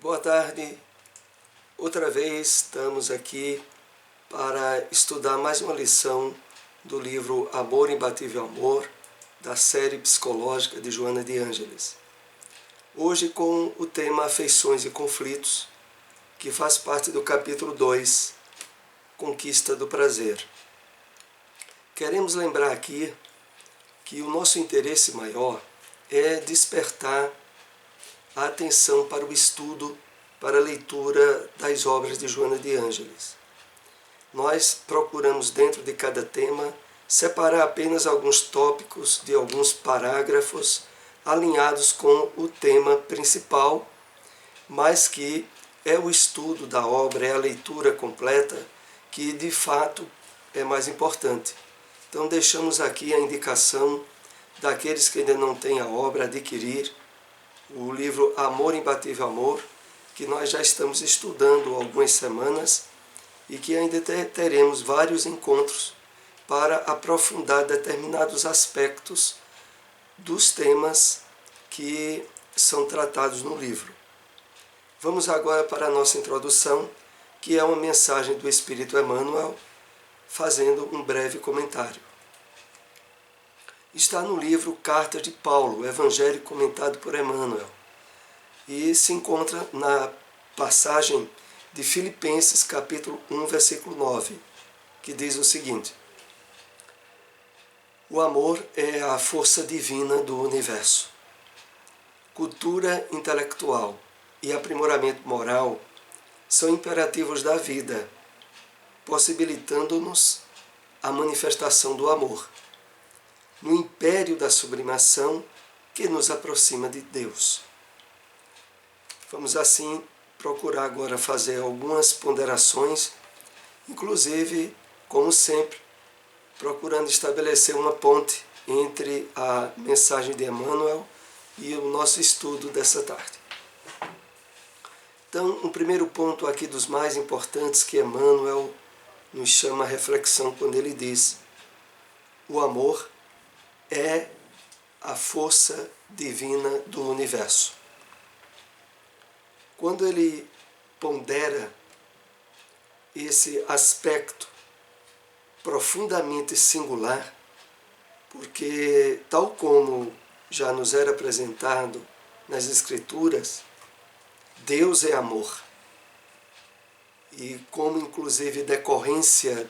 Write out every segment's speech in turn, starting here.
Boa tarde, outra vez estamos aqui para estudar mais uma lição do livro Amor, Imbatível Amor, da série psicológica de Joana de Ângeles. Hoje com o tema Afeições e Conflitos, que faz parte do capítulo 2, Conquista do Prazer. Queremos lembrar aqui que o nosso interesse maior é despertar a atenção para o estudo, para a leitura das obras de Joana de Ângeles. Nós procuramos, dentro de cada tema, separar apenas alguns tópicos de alguns parágrafos alinhados com o tema principal, mas que é o estudo da obra, é a leitura completa que, de fato, é mais importante. Então, deixamos aqui a indicação daqueles que ainda não têm a obra, adquirir o livro Amor, Imbatível Amor, que nós já estamos estudando há algumas semanas e que ainda teremos vários encontros para aprofundar determinados aspectos dos temas que são tratados no livro. Vamos agora para a nossa introdução, que é uma mensagem do Espírito Emmanuel, fazendo um breve comentário. Está no livro Carta de Paulo, o Evangelho comentado por Emmanuel, e se encontra na passagem de Filipenses, capítulo 1, versículo 9, que diz o seguinte: o amor é a força divina do universo. Cultura intelectual e aprimoramento moral são imperativos da vida, possibilitando-nos a manifestação do amor, no império da sublimação que nos aproxima de Deus. Vamos assim procurar agora fazer algumas ponderações, inclusive, como sempre, procurando estabelecer uma ponte entre a mensagem de Emmanuel e o nosso estudo dessa tarde. Então, um primeiro ponto aqui dos mais importantes que Emmanuel nos chama a reflexão quando ele diz: o amor é a força divina do universo. Quando ele pondera esse aspecto profundamente singular, porque, tal como já nos era apresentado nas Escrituras, Deus é amor. E como, inclusive, decorrência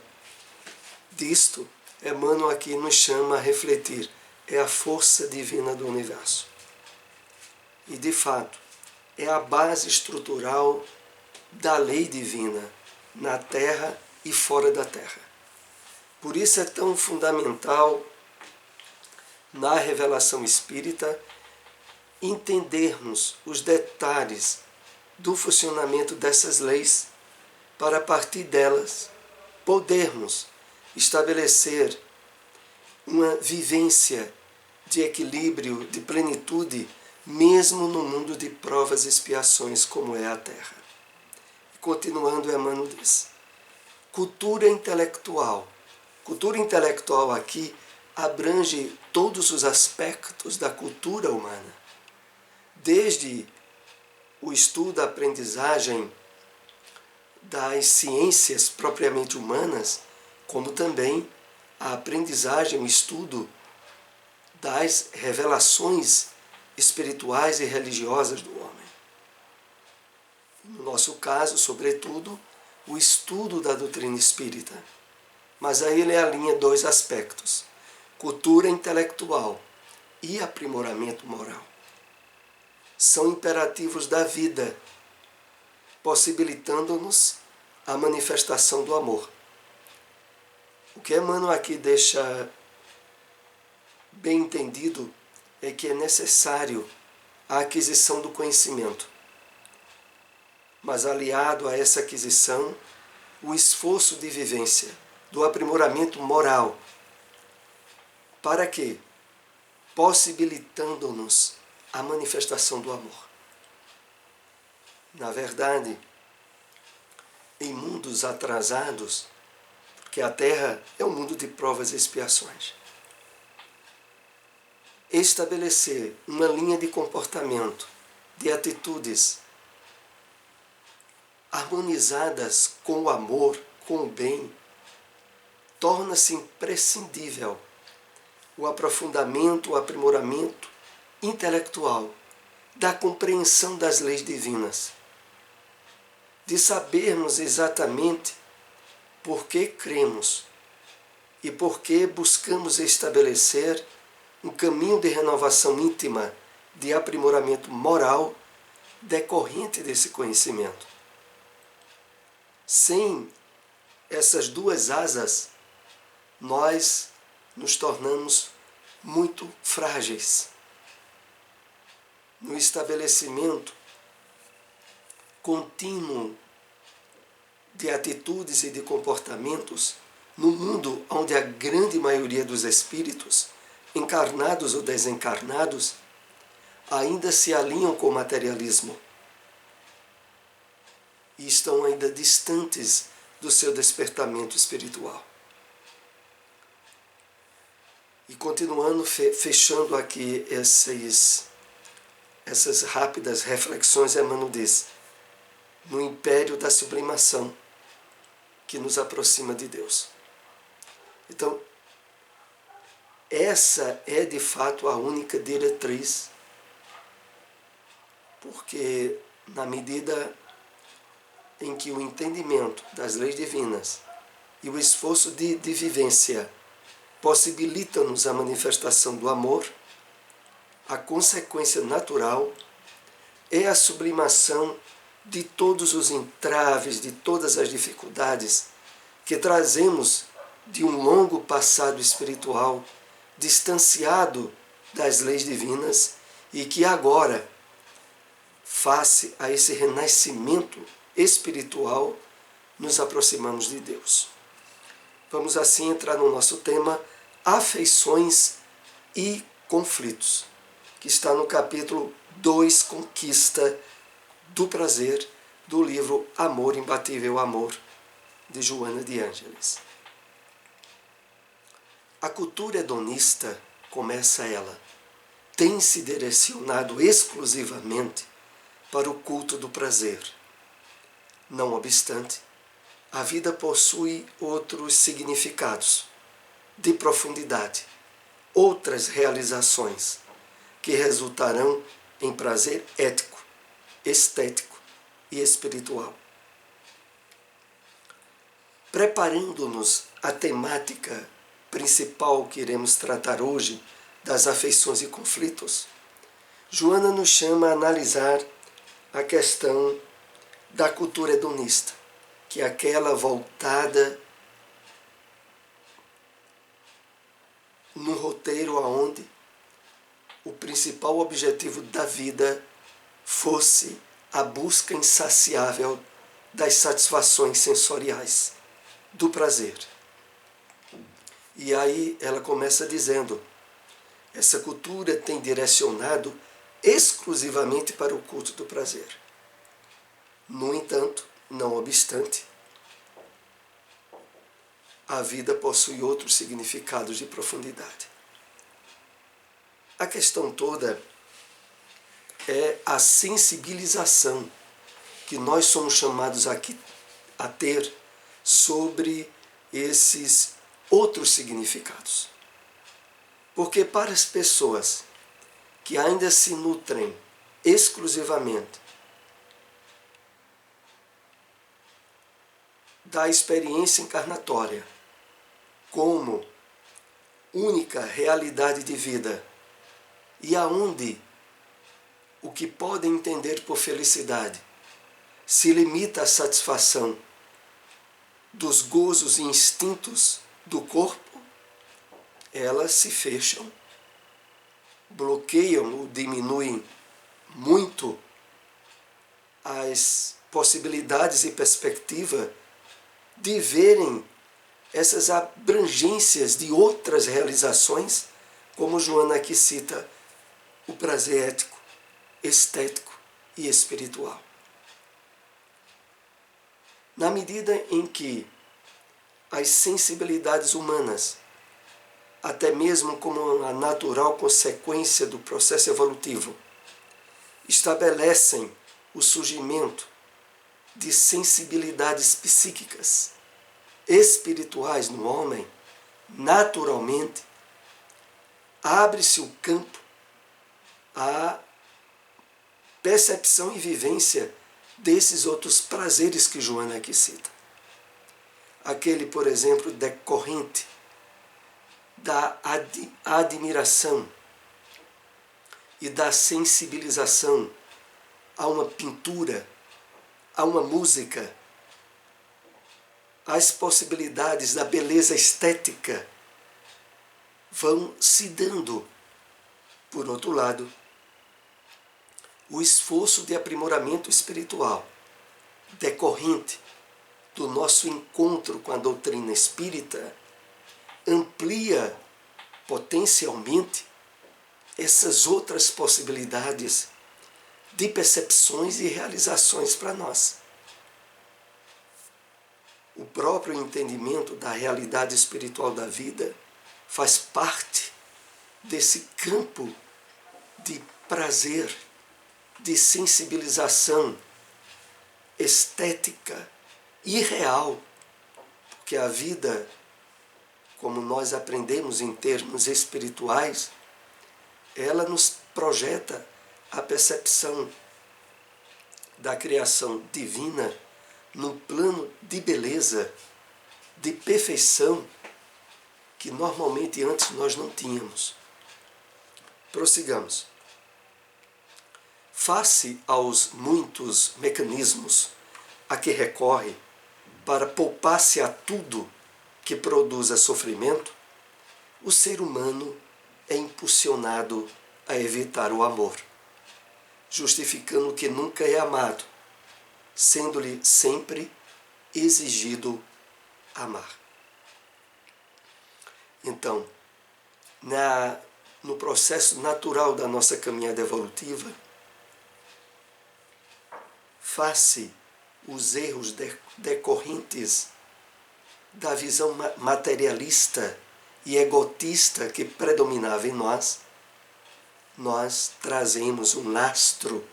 disto, Emmanuel aqui nos chama a refletir. É a força divina do universo. E, de fato, é a base estrutural da lei divina, na Terra e fora da Terra. Por isso é tão fundamental, na revelação espírita, entendermos os detalhes do funcionamento dessas leis, para, a partir delas, podermos estabelecer uma vivência de equilíbrio, de plenitude, mesmo no mundo de provas e expiações como é a Terra. E continuando, Emmanuel diz: cultura intelectual. Cultura intelectual aqui abrange todos os aspectos da cultura humana, desde o estudo, a aprendizagem das ciências propriamente humanas, como também a aprendizagem, o estudo das revelações espirituais e religiosas do homem. No nosso caso, sobretudo, o estudo da doutrina espírita. Mas aí ele alinha dois aspectos: cultura intelectual e aprimoramento moral. São imperativos da vida, possibilitando-nos a manifestação do amor. O que Emmanuel aqui deixa bem entendido é que é necessário a aquisição do conhecimento, mas aliado a essa aquisição, o esforço de vivência, do aprimoramento moral. Para quê? Possibilitando-nos a manifestação do amor. Na verdade, em mundos atrasados, porque a Terra é um mundo de provas e expiações, estabelecer uma linha de comportamento, de atitudes harmonizadas com o amor, com o bem, torna-se imprescindível o aprofundamento, o aprimoramento intelectual da compreensão das leis divinas, de sabermos exatamente por que cremos e por que buscamos estabelecer um caminho de renovação íntima, de aprimoramento moral decorrente desse conhecimento. Sem essas duas asas, nós nos tornamos muito frágeis no estabelecimento contínuo de atitudes e de comportamentos no mundo onde a grande maioria dos espíritos, encarnados ou desencarnados, ainda se alinham com o materialismo e estão ainda distantes do seu despertamento espiritual. E continuando, fechando aqui essas rápidas reflexões, Emmanuel diz: no império da sublimação que nos aproxima de Deus. Então, essa é de fato a única diretriz, porque na medida em que o entendimento das leis divinas e o esforço de vivência possibilitam-nos a manifestação do amor, a consequência natural é a sublimação de todos os entraves, de todas as dificuldades que trazemos de um longo passado espiritual distanciado das leis divinas e que agora, face a esse renascimento espiritual, nos aproximamos de Deus. Vamos assim entrar no nosso tema afeições e conflitos, que está no capítulo 2, Conquista do Prazer, do livro Amor, Imbatível Amor, de Joana de Ângeles. A cultura hedonista, começa ela, tem se direcionado exclusivamente para o culto do prazer. Não obstante, a vida possui outros significados de profundidade, outras realizações que resultarão em prazer ético, estético e espiritual. Preparando-nos à temática principal que iremos tratar hoje, das afeições e conflitos, Joana nos chama a analisar a questão da cultura hedonista, que é aquela voltada num roteiro onde o principal objetivo da vida fosse a busca insaciável das satisfações sensoriais, do prazer. E aí ela começa dizendo: essa cultura tem direcionado exclusivamente para o culto do prazer. No entanto, não obstante, a vida possui outros significados de profundidade. A questão toda é a sensibilização que nós somos chamados aqui a ter sobre esses outros significados. Porque para as pessoas que ainda se nutrem exclusivamente da experiência encarnatória como única realidade de vida, e aonde o que podem entender por felicidade se limita à satisfação dos gozos e instintos do corpo, elas se fecham, bloqueiam ou diminuem muito as possibilidades e perspectiva de verem essas abrangências de outras realizações, como Joana aqui cita, o prazer ético, estético e espiritual. Na medida em que as sensibilidades humanas, até mesmo como a natural consequência do processo evolutivo, estabelecem o surgimento de sensibilidades psíquicas, espirituais no homem, naturalmente, abre-se o campo à percepção e vivência desses outros prazeres que Joana aqui cita. Aquele, por exemplo, decorrente da admiração e da sensibilização a uma pintura, a uma música, as possibilidades da beleza estética vão se dando. Por outro lado, o esforço de aprimoramento espiritual decorrente do nosso encontro com a doutrina espírita amplia potencialmente essas outras possibilidades de percepções e realizações para nós. O próprio entendimento da realidade espiritual da vida faz parte desse campo de prazer, de sensibilização estética e real, porque a vida, como nós aprendemos em termos espirituais, ela nos projeta a percepção da criação divina num plano de beleza, de perfeição, que normalmente antes nós não tínhamos. Prossigamos. Face aos muitos mecanismos a que recorre para poupar-se a tudo que produza sofrimento, o ser humano é impulsionado a evitar o amor, justificando que nunca é amado, sendo-lhe sempre exigido amar. Então, no processo natural da nossa caminhada evolutiva, face os erros decorrentes da visão materialista e egotista que predominava em nós, nós trazemos um lastro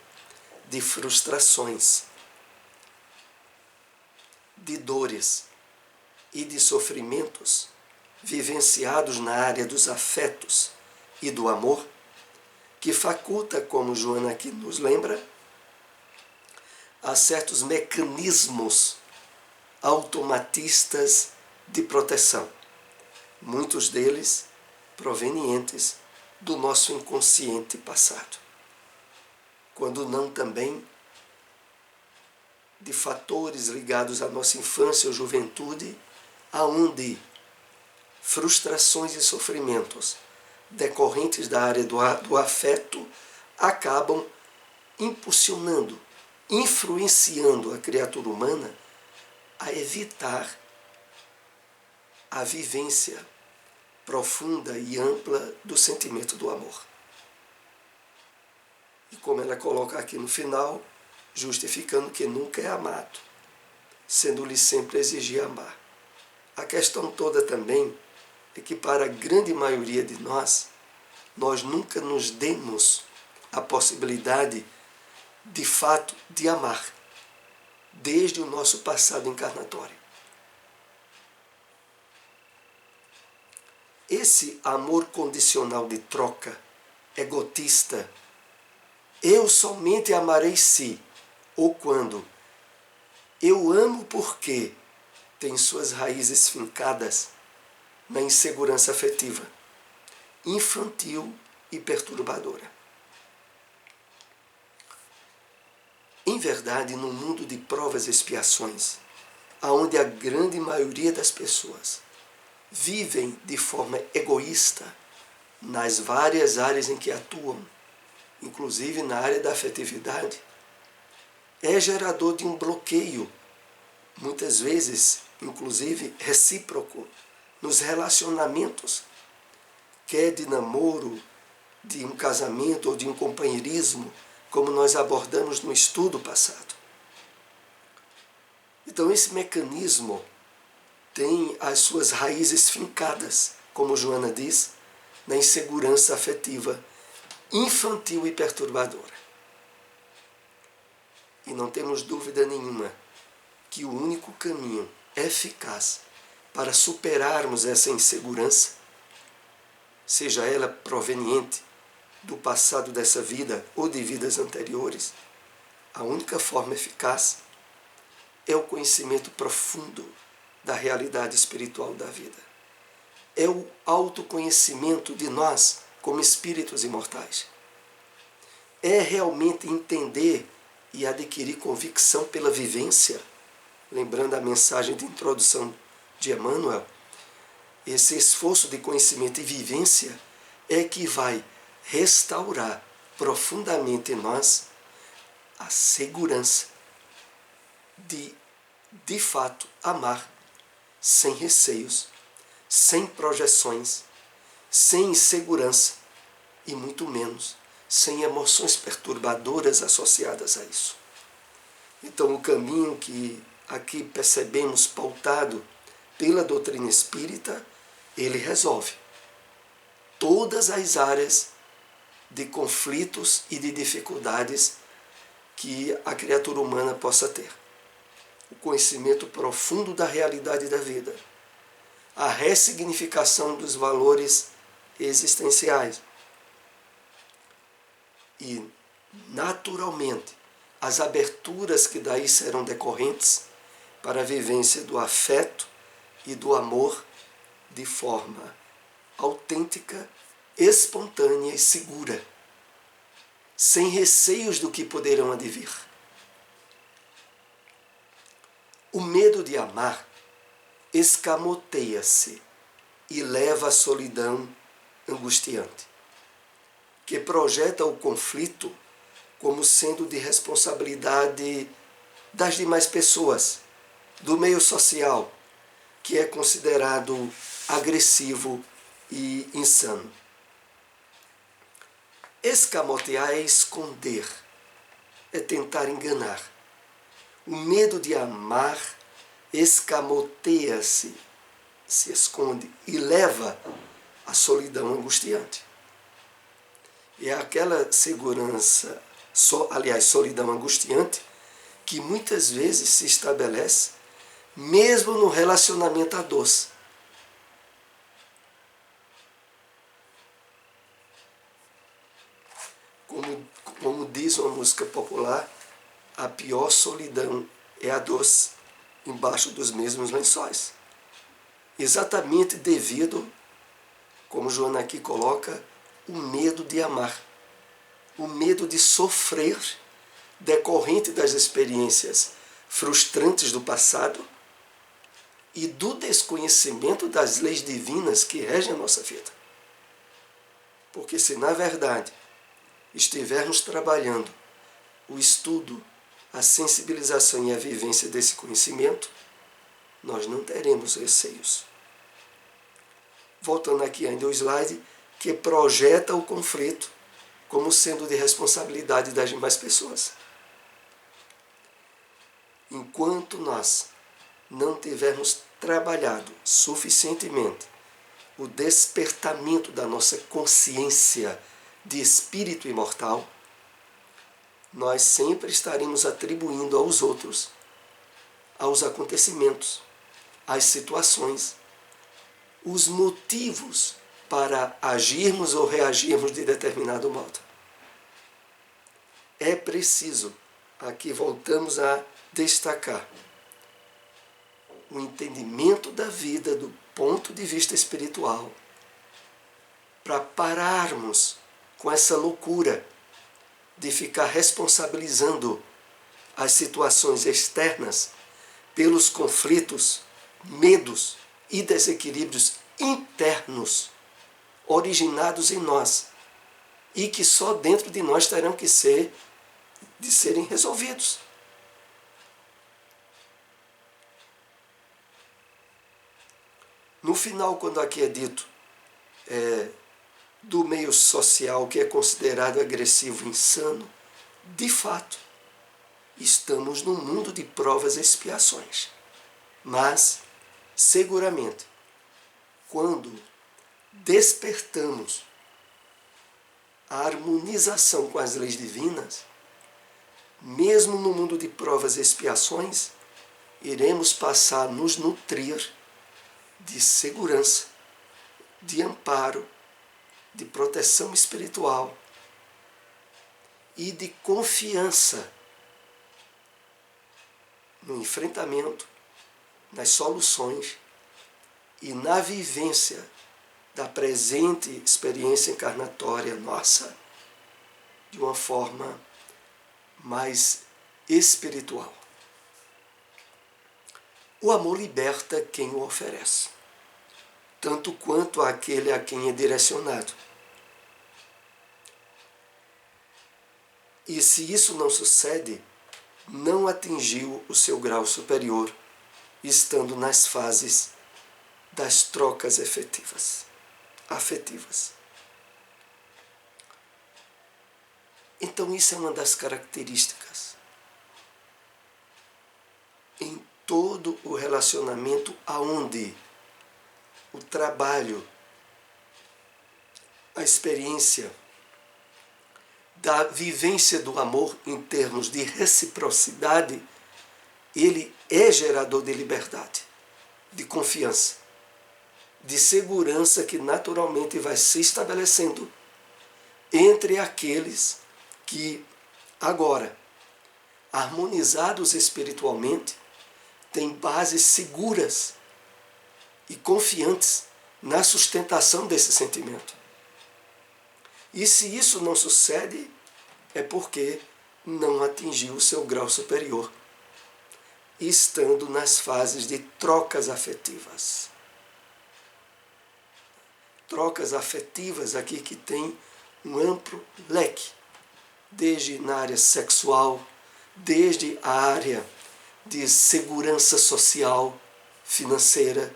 de frustrações, de dores e de sofrimentos vivenciados na área dos afetos e do amor, que faculta, como Joana aqui nos lembra, a certos mecanismos automatistas de proteção, muitos deles provenientes do nosso inconsciente passado, quando não também de fatores ligados à nossa infância ou juventude, aonde frustrações e sofrimentos decorrentes da área do afeto acabam impulsionando, influenciando a criatura humana a evitar a vivência profunda e ampla do sentimento do amor. E como ela coloca aqui no final, justificando que nunca é amado, sendo-lhe sempre exigir amar. A questão toda também é que para a grande maioria de nós nunca nos demos a possibilidade, de fato, de amar, desde o nosso passado encarnatório. Esse amor condicional de troca, egotista, eu somente amarei se, ou quando, eu amo porque, tem suas raízes fincadas na insegurança afetiva, infantil e perturbadora. Em verdade, no mundo de provas e expiações, onde a grande maioria das pessoas vivem de forma egoísta nas várias áreas em que atuam, inclusive na área da afetividade, é gerador de um bloqueio, muitas vezes, inclusive recíproco, nos relacionamentos, quer de namoro, de um casamento ou de um companheirismo, como nós abordamos no estudo passado. Então esse mecanismo tem as suas raízes fincadas, como Joana diz, na insegurança afetiva, infantil e perturbadora. E não temos dúvida nenhuma que o único caminho eficaz para superarmos essa insegurança, seja ela proveniente do passado dessa vida ou de vidas anteriores, a única forma eficaz é o conhecimento profundo da realidade espiritual da vida. É o autoconhecimento de nós como espíritos imortais. É realmente entender e adquirir convicção pela vivência. Lembrando a mensagem de introdução de Emmanuel, esse esforço de conhecimento e vivência é que vai restaurar profundamente em nós a segurança de fato, amar sem receios, sem projeções, sem insegurança e muito menos sem emoções perturbadoras associadas a isso. Então, o caminho que aqui percebemos pautado pela doutrina espírita, ele resolve todas as áreas de conflitos e de dificuldades que a criatura humana possa ter. O conhecimento profundo da realidade da vida, a ressignificação dos valores existenciais e, naturalmente, as aberturas que daí serão decorrentes para a vivência do afeto e do amor de forma autêntica, espontânea e segura, sem receios do que poderão advir. O medo de amar escamoteia-se e leva à solidão angustiante, que projeta o conflito como sendo de responsabilidade das demais pessoas, do meio social, que é considerado agressivo e insano. Escamotear é esconder, é tentar enganar. O medo de amar escamoteia-se, se esconde e leva à solidão angustiante. E é aquela segurança, solidão angustiante, que muitas vezes se estabelece mesmo no relacionamento a dois. Como diz uma música popular, a pior solidão é a dos embaixo dos mesmos lençóis. Exatamente devido, como Joana aqui coloca, o medo de amar, o medo de sofrer decorrente das experiências frustrantes do passado e do desconhecimento das leis divinas que regem a nossa vida. Porque se na verdade estivermos trabalhando o estudo, a sensibilização e a vivência desse conhecimento, nós não teremos receios. Voltando aqui ainda ao slide, que projeta o conflito como sendo de responsabilidade das demais pessoas. Enquanto nós não tivermos trabalhado suficientemente o despertamento da nossa consciência de espírito imortal, nós sempre estaremos atribuindo aos outros, aos acontecimentos, às situações, os motivos para agirmos ou reagirmos de determinado modo. É preciso, aqui voltamos a destacar, o entendimento da vida do ponto de vista espiritual, para pararmos com essa loucura de ficar responsabilizando as situações externas pelos conflitos, medos e desequilíbrios internos originados em nós e que só dentro de nós terão que serem resolvidos. No final, quando aqui é dito do meio social que é considerado agressivo e insano, de fato, estamos num mundo de provas e expiações. Mas, seguramente, quando despertamos a harmonização com as leis divinas, mesmo no mundo de provas e expiações, iremos passar a nos nutrir de segurança, de amparo, de proteção espiritual e de confiança no enfrentamento, nas soluções e na vivência da presente experiência encarnatória nossa de uma forma mais espiritual. O amor liberta quem o oferece, tanto quanto aquele a quem é direcionado. E se isso não sucede, não atingiu o seu grau superior, estando nas fases das trocas afetivas. Então isso é uma das características em todo o relacionamento aonde o trabalho, a experiência da vivência do amor em termos de reciprocidade, ele é gerador de liberdade, de confiança, de segurança que naturalmente vai se estabelecendo entre aqueles que agora, harmonizados espiritualmente, têm bases seguras e confiantes na sustentação desse sentimento. E se isso não sucede, é porque não atingiu o seu grau superior, estando nas fases de trocas afetivas. Trocas afetivas aqui que tem um amplo leque, desde na área sexual, desde a área de segurança social, financeira,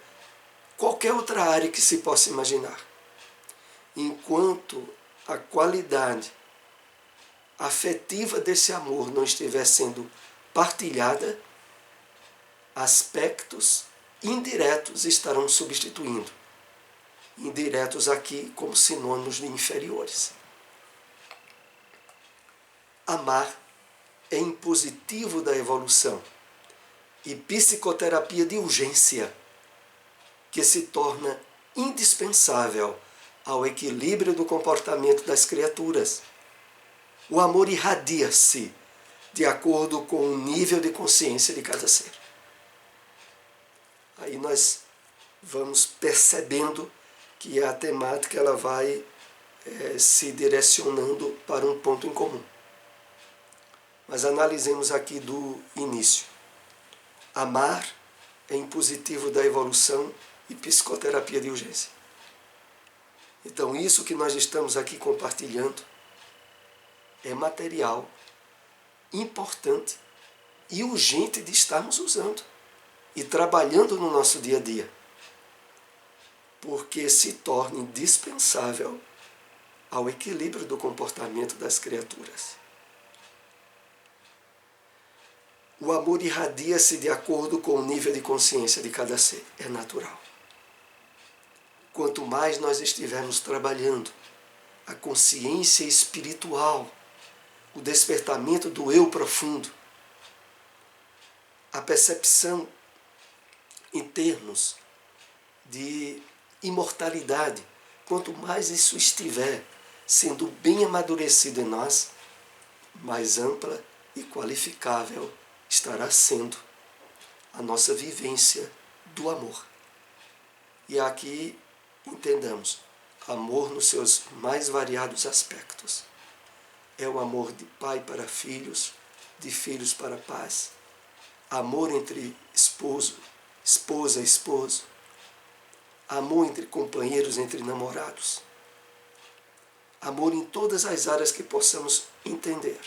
qualquer outra área que se possa imaginar. Enquanto a qualidade afetiva desse amor não estiver sendo partilhada, aspectos indiretos estarão substituindo. Indiretos aqui como sinônimos de inferiores. Amar é impositivo da evolução e psicoterapia de urgência, que se torna indispensável ao equilíbrio do comportamento das criaturas. O amor irradia-se de acordo com o nível de consciência de cada ser. Aí nós vamos percebendo que a temática ela vai se direcionando para um ponto em comum. Mas analisemos aqui do início. Amar é impositivo da evolução e psicoterapia de urgência. Então isso que nós estamos aqui compartilhando é material importante e urgente de estarmos usando e trabalhando no nosso dia a dia, porque se torna indispensável ao equilíbrio do comportamento das criaturas. O amor irradia-se de acordo com o nível de consciência de cada ser, é natural. Quanto mais nós estivermos trabalhando a consciência espiritual, o despertamento do eu profundo, a percepção em termos de imortalidade, quanto mais isso estiver sendo bem amadurecido em nós, mais ampla e qualificável estará sendo a nossa vivência do amor. E aqui entendamos, amor nos seus mais variados aspectos. É o amor de pai para filhos, de filhos para pais, amor entre esposo, esposa e esposo, amor entre companheiros, entre namorados, amor em todas as áreas que possamos entender,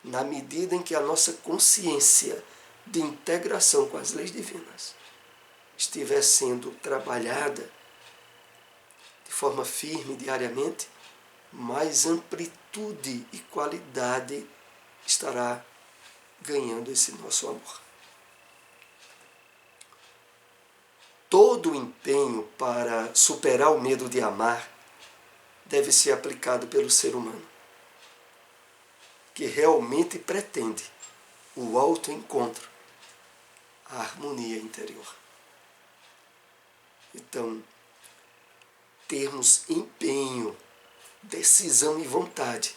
na medida em que a nossa consciência de integração com as leis divinas estiver sendo trabalhada de forma firme diariamente, mais amplitude e qualidade estará ganhando esse nosso amor. Todo o empenho para superar o medo de amar deve ser aplicado pelo ser humano, que realmente pretende o autoencontro a harmonia interior. Então, termos empenho, decisão e vontade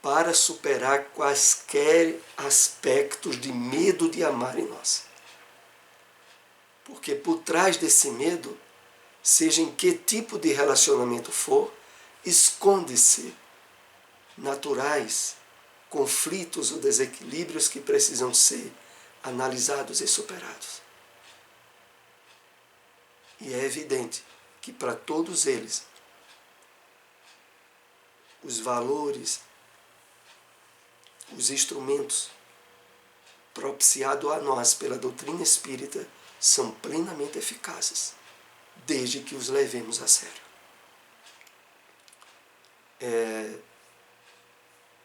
para superar quaisquer aspectos de medo de amar em nós. Porque por trás desse medo, seja em que tipo de relacionamento for, esconde-se naturais conflitos ou desequilíbrios que precisam ser analisados e superados. E é evidente que para todos eles, os valores, os instrumentos propiciados a nós pela doutrina espírita são plenamente eficazes, desde que os levemos a sério.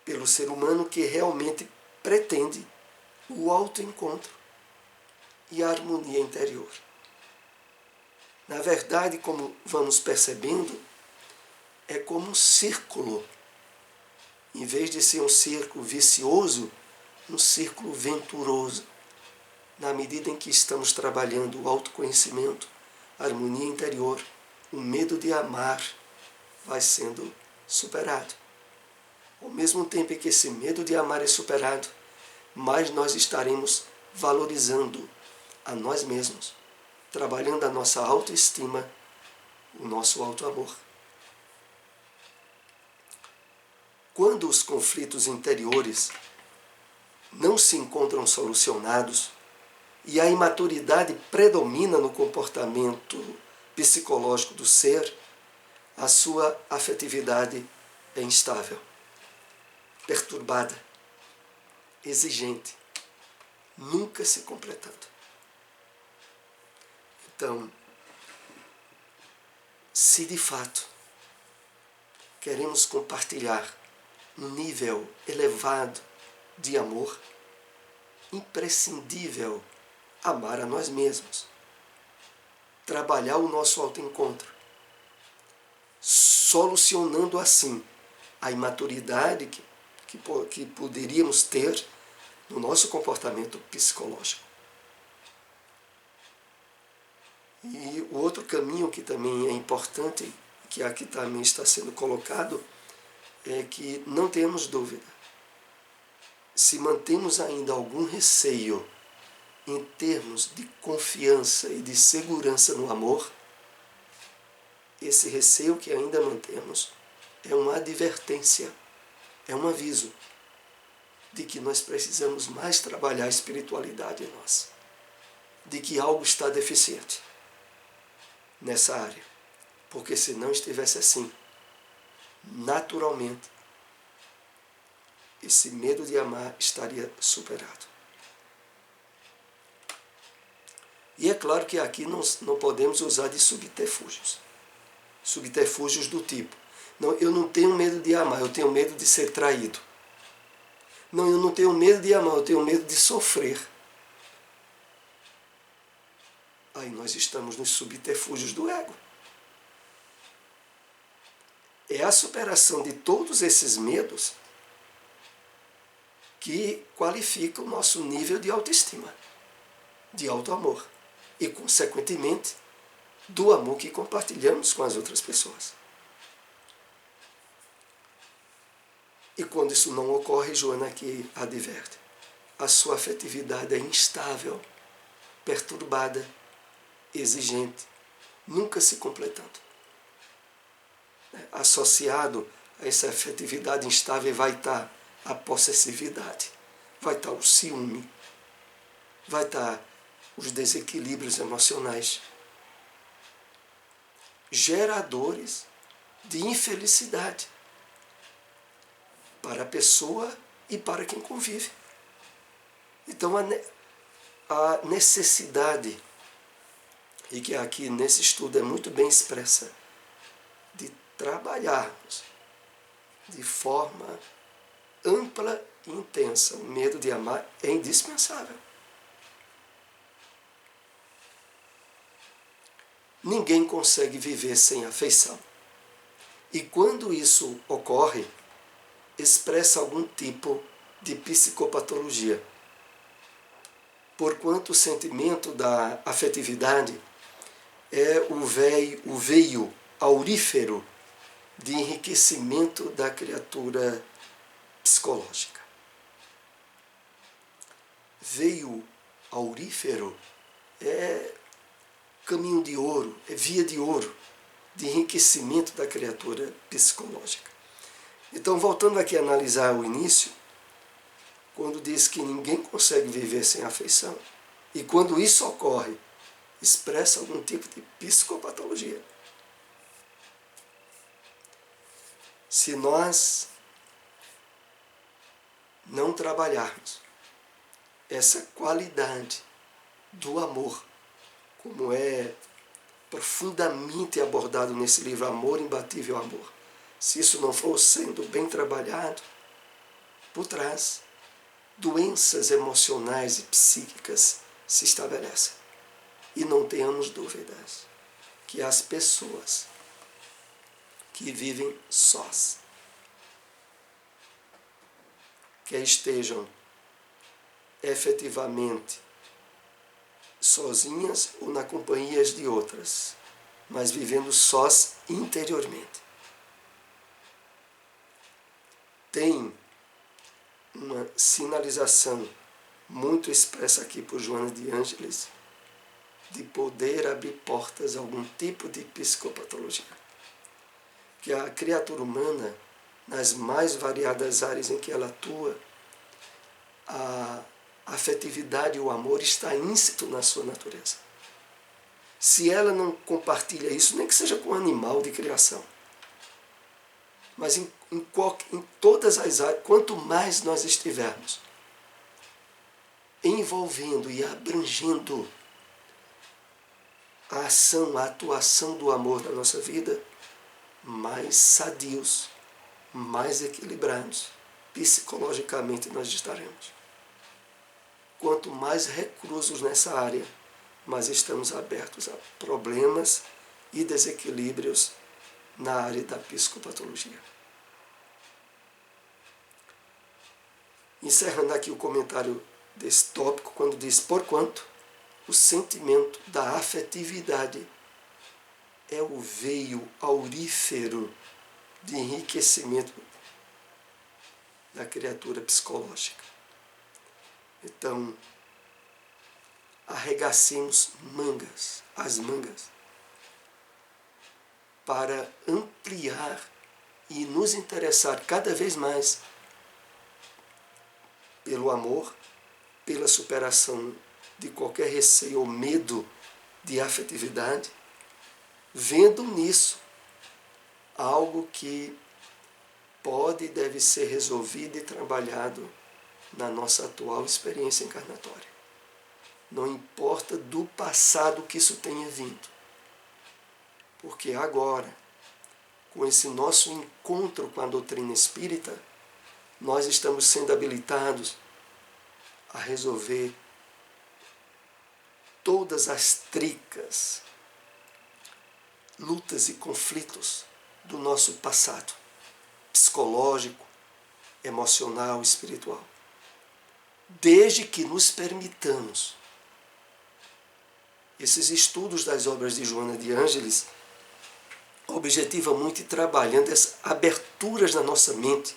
Pelo ser humano que realmente pretende o autoencontro e a harmonia interior. Na verdade, como vamos percebendo, é como um círculo. Em vez de ser um círculo vicioso, um círculo venturoso. Na medida em que estamos trabalhando o autoconhecimento, a harmonia interior, o medo de amar vai sendo superado. Ao mesmo tempo em que esse medo de amar é superado, mais nós estaremos valorizando a nós mesmos, trabalhando a nossa autoestima, o nosso autoamor. Quando os conflitos interiores não se encontram solucionados e a imaturidade predomina no comportamento psicológico do ser, a sua afetividade é instável, perturbada, exigente, nunca se completando. Então, se de fato queremos compartilhar um nível elevado de amor, imprescindível amar a nós mesmos, trabalhar o nosso autoencontro, solucionando assim a imaturidade que poderíamos ter no nosso comportamento psicológico. E o outro caminho que também é importante, que aqui também está sendo colocado, é que não temos dúvida. Se mantemos ainda algum receio em termos de confiança e de segurança no amor, esse receio que ainda mantemos é uma advertência, é um aviso de que nós precisamos mais trabalhar a espiritualidade em nós, de que algo está deficiente nessa área, porque se não estivesse assim, naturalmente, esse medo de amar estaria superado. E é claro que aqui não podemos usar de subterfúgios. Subterfúgios do tipo, não, eu não tenho medo de amar, eu tenho medo de ser traído. Não, eu não tenho medo de amar, eu tenho medo de sofrer. Aí nós estamos nos subterfúgios do ego. É a superação de todos esses medos que qualifica o nosso nível de autoestima, de autoamor e, consequentemente, do amor que compartilhamos com as outras pessoas. E quando isso não ocorre, Joana aqui adverte, a sua afetividade é instável, perturbada, exigente, nunca se completando. Associado a essa afetividade instável vai estar a possessividade, vai estar o ciúme, vai estar os desequilíbrios emocionais, geradores de infelicidade para a pessoa e para quem convive. Então a necessidade, e que aqui nesse estudo é muito bem expressa, de trabalharmos de forma ampla e intensa o medo de amar é indispensável. Ninguém consegue viver sem afeição. E quando isso ocorre, expressa algum tipo de psicopatologia. porquanto o sentimento da afetividade é o veio aurífero de enriquecimento da criatura psicológica. Veio aurífero é caminho de ouro, é via de ouro, de enriquecimento da criatura psicológica. Então, voltando aqui a analisar o início, quando diz que ninguém consegue viver sem afeição, e quando isso ocorre, expressa algum tipo de psicopatologia. Se nós não trabalharmos essa qualidade do amor, como é profundamente abordado nesse livro Amor, Imbatível Amor, se isso não for sendo bem trabalhado, por trás, doenças emocionais e psíquicas se estabelecem. E não tenhamos dúvidas que as pessoas que vivem sós, que estejam efetivamente sozinhas ou na companhia de outras, mas vivendo sós interiormente, tem uma sinalização muito expressa aqui por Joana de Ângeles de poder abrir portas a algum tipo de psicopatologia. Que a criatura humana, nas mais variadas áreas em que ela atua, a afetividade e o amor está íncito na sua natureza. Se ela não compartilha isso, nem que seja com um animal de criação, mas em todas as áreas, quanto mais nós estivermos envolvendo e abrangendo a ação, a atuação do amor na nossa vida, mais sadios, mais equilibrados psicologicamente nós estaremos. Quanto mais reclusos nessa área, mais estamos abertos a problemas e desequilíbrios na área da psicopatologia. Encerrando aqui o comentário desse tópico, quando diz: porquanto o sentimento da afetividade é o veio aurífero de enriquecimento da criatura psicológica. Então, arregacemos as mangas, para ampliar e nos interessar cada vez mais pelo amor, pela superação de qualquer receio ou medo de afetividade, vendo nisso algo que pode e deve ser resolvido e trabalhado na nossa atual experiência encarnatória. Não importa do passado que isso tenha vindo, porque agora, com esse nosso encontro com a doutrina espírita, nós estamos sendo habilitados a resolver todas as tricas, lutas e conflitos do nosso passado, psicológico, emocional, espiritual. Desde que nos permitamos. Esses estudos das obras de Joana de Ângeles objetivam muito ir trabalhando as aberturas na nossa mente,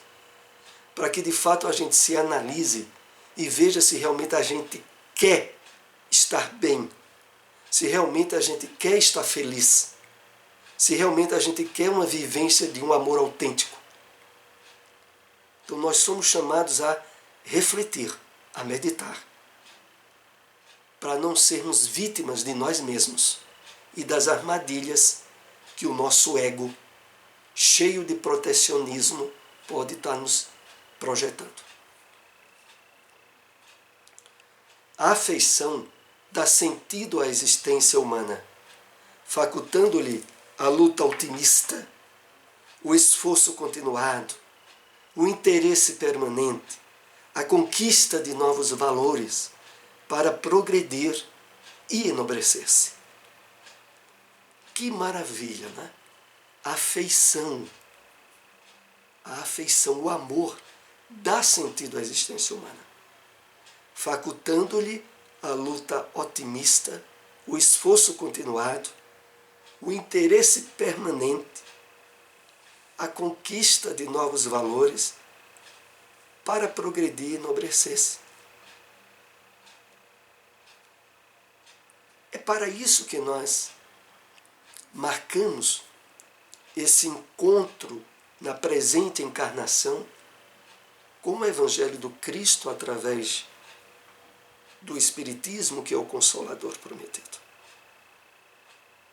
para que de fato a gente se analise e veja se realmente a gente quer estar bem, se realmente a gente quer estar feliz, se realmente a gente quer uma vivência de um amor autêntico. Então nós somos chamados a refletir, a meditar, para não sermos vítimas de nós mesmos e das armadilhas que o nosso ego, cheio de protecionismo, pode estar nos projetando. A afeição dá sentido à existência humana, facultando-lhe a luta otimista, o esforço continuado, o interesse permanente, a conquista de novos valores para progredir e enobrecer-se. Que maravilha, né? A afeição, o amor, dá sentido à existência humana, facultando-lhe a luta otimista, o esforço continuado, o interesse permanente, a conquista de novos valores para progredir e enobrecer-se. É para isso que nós marcamos esse encontro na presente encarnação com o Evangelho do Cristo através do Espiritismo, que é o Consolador prometido.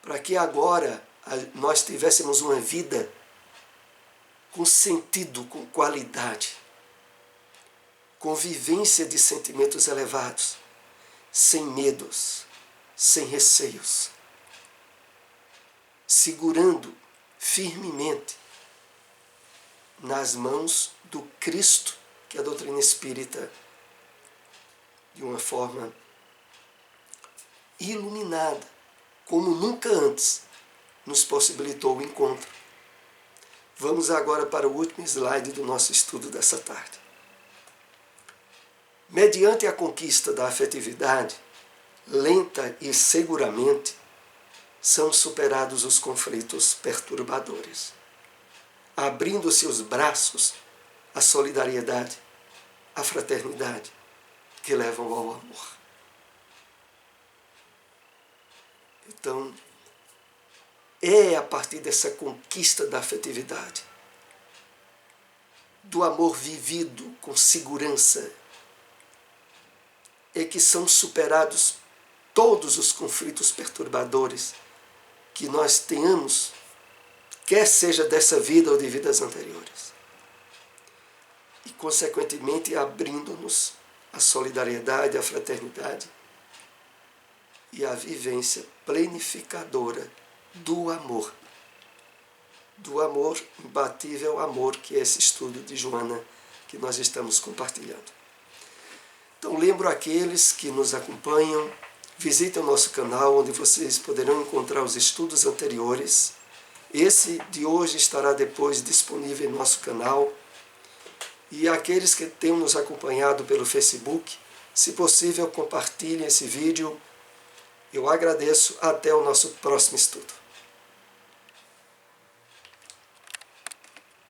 Para que agora nós tivéssemos uma vida com sentido, com qualidade, com vivência de sentimentos elevados, sem medos, sem receios, segurando firmemente nas mãos do Cristo, que a doutrina espírita, de uma forma iluminada, como nunca antes, nos possibilitou o encontro. Vamos agora para o último slide do nosso estudo dessa tarde. Mediante a conquista da afetividade, lenta e seguramente, são superados os conflitos perturbadores, abrindo-se os braços à solidariedade, à fraternidade, que levam ao amor. Então, é a partir dessa conquista da afetividade, do amor vivido com segurança, é que são superados todos os conflitos perturbadores que nós tenhamos, quer seja dessa vida ou de vidas anteriores. E, consequentemente, abrindo-nos à solidariedade, à fraternidade e à vivência plenificadora do amor imbatível amor, que é esse estudo de Joana que nós estamos compartilhando. Então, lembro aqueles que nos acompanham, visitem o nosso canal, onde vocês poderão encontrar os estudos anteriores. Esse de hoje estará depois disponível em nosso canal. E aqueles que têm nos acompanhado pelo Facebook, se possível, compartilhem esse vídeo. Eu agradeço. Até o nosso próximo estudo.